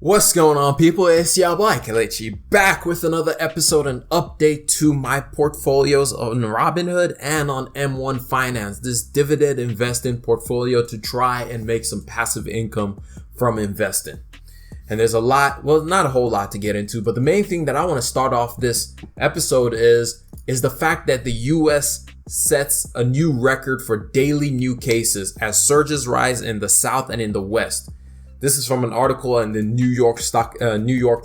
What's going on, people? It's your boy Kelechi back with another episode and update to my portfolios on Robinhood and on M1 Finance, this dividend investing portfolio to try and make some passive income from investing. And there's a lot, well, not a whole lot to get into, but the main thing that I want to start off this episode is the fact that the US sets a new record for daily new cases as surges rise in the South and in the West. This is from an article in the New York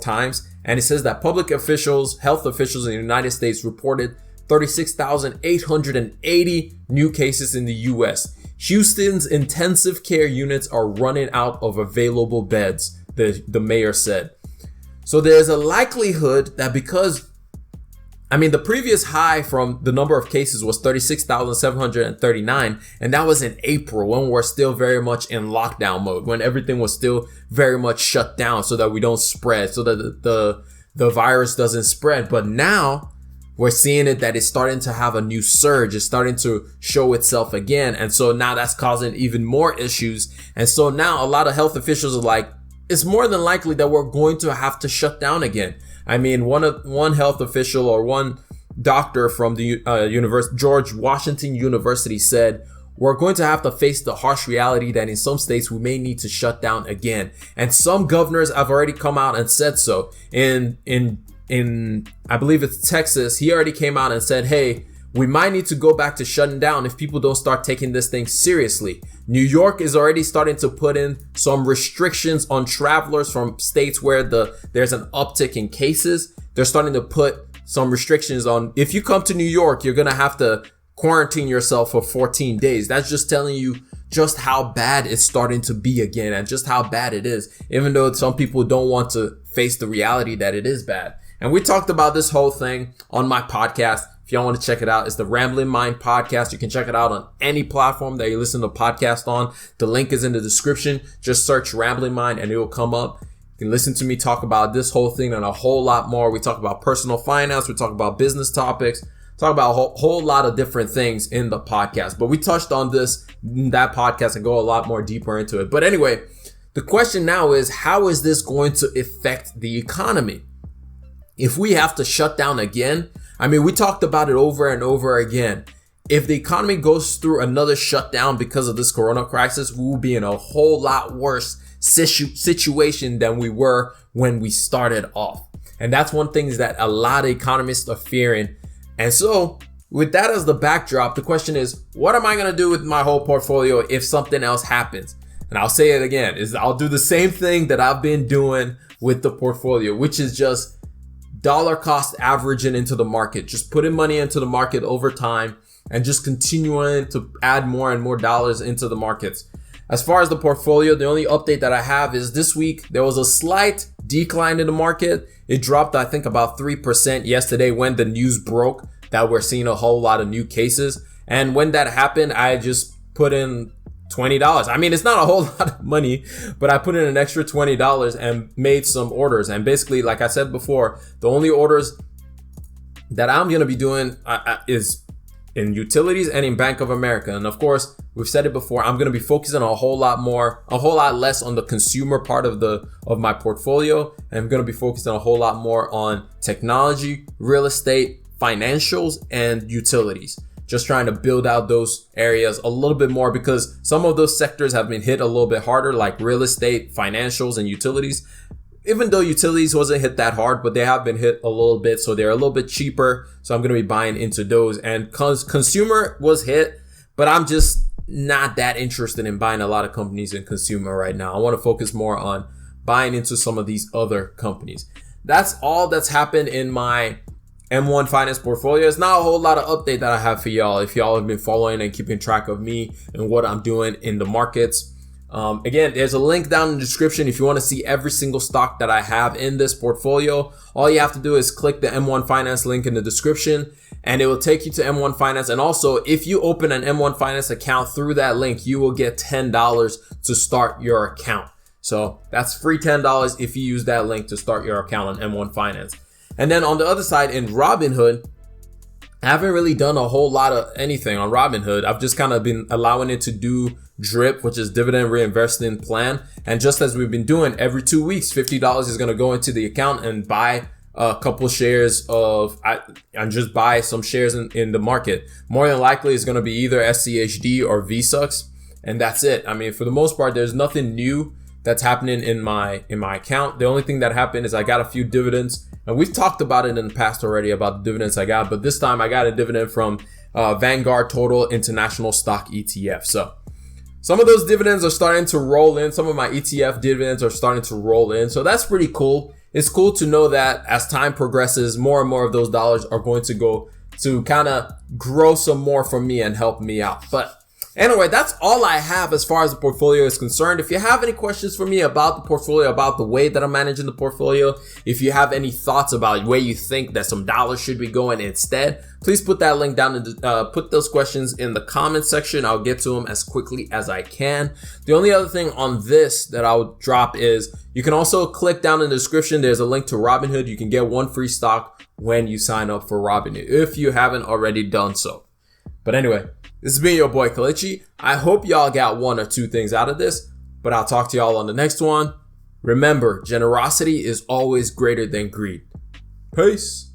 Times, and it says that health officials in the United States reported 36,880 new cases in the U.S. Houston's intensive care units are running out of available beds, the mayor said. So there's a likelihood that the previous high from the number of cases was 36,739, and that was in April when we're still very much in lockdown mode, when everything was still very much shut down so that we don't spread, so that the virus doesn't spread. But now we're seeing that it's starting to have a new surge. It's starting to show itself again. And so now that's causing even more issues. And so now a lot of health officials are like, it's more than likely that we're going to have to shut down again. I mean, one health official or one doctor from the George Washington University said, we're going to have to face the harsh reality that in some states we may need to shut down again. And some governors have already come out and said so. In I believe it's Texas, he already came out and said, hey, we might need to go back to shutting down if people don't start taking this thing seriously. New York is already starting to put in some restrictions on travelers from states where there's an uptick in cases. They're starting to put some restrictions on, if you come to New York, you're going to have to quarantine yourself for 14 days. That's just telling you just how bad it's starting to be again and just how bad it is, even though some people don't want to face the reality that it is bad. And we talked about this whole thing on my podcast. If y'all want to check it out, it's the Rambling Mind podcast. You can check it out on any platform that you listen to podcast on. The link is in the description. Just search Rambling Mind and it will come up. You can listen to me talk about this whole thing and a whole lot more. We talk about personal finance. We talk about business topics. Talk about a whole lot of different things in the podcast. But we touched on this in that podcast and go a lot more deeper into it. But anyway, the question now is, how is this going to affect the economy? If we have to shut down again, we talked about it over and over again. If the economy goes through another shutdown because of this corona crisis, we will be in a whole lot worse situation than we were when we started off. And that's one thing that a lot of economists are fearing. And so with that as the backdrop, the question is, what am I going to do with my whole portfolio if something else happens? And I'll say it again, I'll do the same thing that I've been doing with the portfolio, which is just dollar cost averaging into the market, just putting money into the market over time and just continuing to add more and more dollars into the markets. As far as the portfolio, the only update that I have is this week, there was a slight decline in the market. It dropped, I think, about 3% yesterday when the news broke that we're seeing a whole lot of new cases. And when that happened, I just put in $20. It's not a whole lot of money, but I put in an extra $20 and made some orders. And basically, like I said before, the only orders that I'm going to be doing is in utilities and in Bank of America. And of course, we've said it before, I'm going to be focusing a whole lot less on the consumer part of my portfolio. And I'm going to be focusing a whole lot more on technology, real estate, financials, and utilities. Just trying to build out those areas a little bit more because some of those sectors have been hit a little bit harder, like real estate, financials, and utilities. Even though utilities wasn't hit that hard, but they have been hit a little bit, so they're a little bit cheaper. So I'm going to be buying into those. And consumer was hit, but I'm just not that interested in buying a lot of companies in consumer right now. I want to focus more on buying into some of these other companies. That's all that's happened in my M1 Finance portfolio. It's not a whole lot of update that I have for y'all if y'all have been following and keeping track of me and what I'm doing in the markets. Again, there's a link down in the description if you want to see every single stock that I have in this portfolio. All you have to do is click the M1 Finance link in the description and it will take you to M1 Finance. And also, if you open an M1 Finance account through that link, you will get $10 to start your account. So that's free $10 if you use that link to start your account on M1 Finance. And then on the other side in Robinhood, I haven't really done a whole lot of anything on Robinhood. I've just kind of been allowing it to do DRIP, which is dividend reinvestment plan. And just as we've been doing, every 2 weeks, $50 is going to go into the account and buy a couple shares and just buy some shares in the market. More than likely, it's going to be either SCHD or VSUX, and that's it. I mean, for the most part, there's nothing new that's happening in my account. The only thing that happened is I got a few dividends, and we've talked about it in the past already about the dividends I got, but this time I got a dividend from Vanguard Total International Stock ETF. So some of those dividends are starting to roll in. Some of my ETF dividends are starting to roll in. So that's pretty cool. It's cool to know that as time progresses, more and more of those dollars are going to go to kind of grow some more for me and help me out. But anyway, that's all I have as far as the portfolio is concerned. If you have any questions for me about the portfolio, about the way that I'm managing the portfolio, if you have any thoughts about where you think that some dollars should be going instead, please put that link down and put those questions in the comment section. I'll get to them as quickly as I can. The only other thing on this that I'll drop is you can also click down in the description. There's a link to Robinhood. You can get 1 free stock when you sign up for Robinhood if you haven't already done so. But anyway, this has been your boy Kelechi. I hope y'all got 1 or 2 things out of this, but I'll talk to y'all on the next one. Remember, generosity is always greater than greed. Peace.